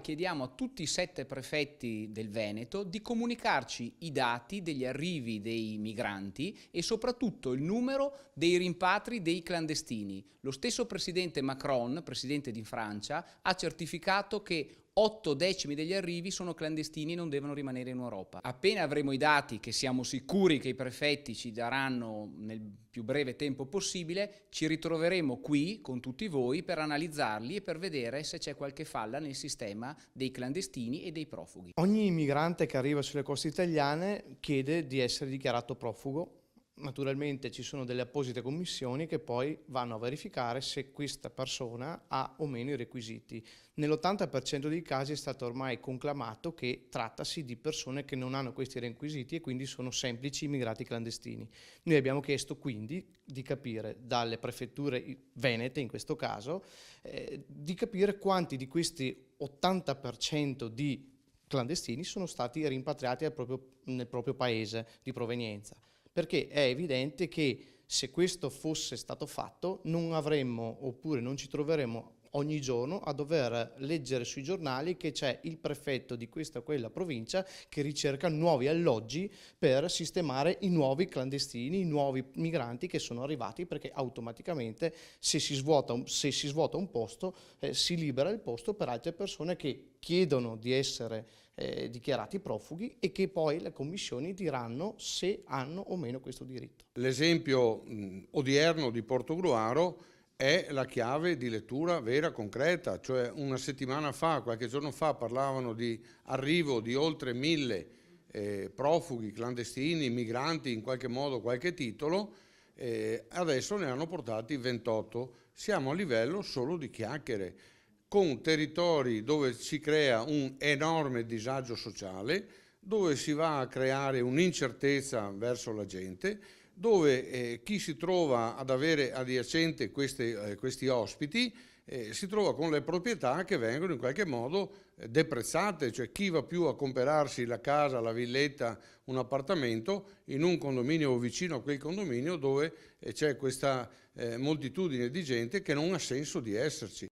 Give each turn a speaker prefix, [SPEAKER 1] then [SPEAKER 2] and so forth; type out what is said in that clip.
[SPEAKER 1] Chiediamo a tutti i 7 prefetti del Veneto di comunicarci i dati degli arrivi dei migranti e soprattutto il numero dei rimpatri dei clandestini. Lo stesso presidente Macron, presidente di Francia, ha certificato che 8 decimi degli arrivi sono clandestini e non devono rimanere in Europa. Appena avremo i dati, che siamo sicuri che i prefetti ci daranno nel più breve tempo possibile, ci ritroveremo qui con tutti voi per analizzarli e per vedere se c'è qualche falla nel sistema dei clandestini e dei profughi.
[SPEAKER 2] Ogni immigrante che arriva sulle coste italiane chiede di essere dichiarato profugo. Naturalmente ci sono delle apposite commissioni che poi vanno a verificare se questa persona ha o meno i requisiti. Nell'80% dei casi è stato ormai conclamato che trattasi di persone che non hanno questi requisiti e quindi sono semplici immigrati clandestini. Noi abbiamo chiesto quindi di capire dalle prefetture venete, in questo caso, di capire quanti di questi 80% di clandestini sono stati rimpatriati nel proprio paese di provenienza. Perché è evidente che se questo fosse stato fatto non avremmo oppure non ci troveremmo ogni giorno a dover leggere sui giornali che c'è il prefetto di questa o quella provincia che ricerca nuovi alloggi per sistemare i nuovi clandestini, i nuovi migranti che sono arrivati, perché automaticamente se si svuota un posto si libera il posto per altre persone che chiedono di essere dichiarati profughi e che poi le commissioni diranno se hanno o meno questo diritto.
[SPEAKER 3] L'esempio odierno di Portogruaro è la chiave di lettura vera, concreta, cioè una settimana fa, qualche giorno fa, parlavano di arrivo di oltre 1000 profughi, clandestini, migranti, in qualche modo, qualche titolo, adesso ne hanno portati 28. Siamo a livello solo di chiacchiere, con territori dove si crea un enorme disagio sociale, dove si va a creare un'incertezza verso la gente, dove chi si trova ad avere adiacente questi ospiti si trova con le proprietà che vengono in qualche modo deprezzate, cioè chi va più a comprarsi la casa, la villetta, un appartamento in un condominio o vicino a quel condominio dove c'è questa moltitudine di gente che non ha senso di esserci.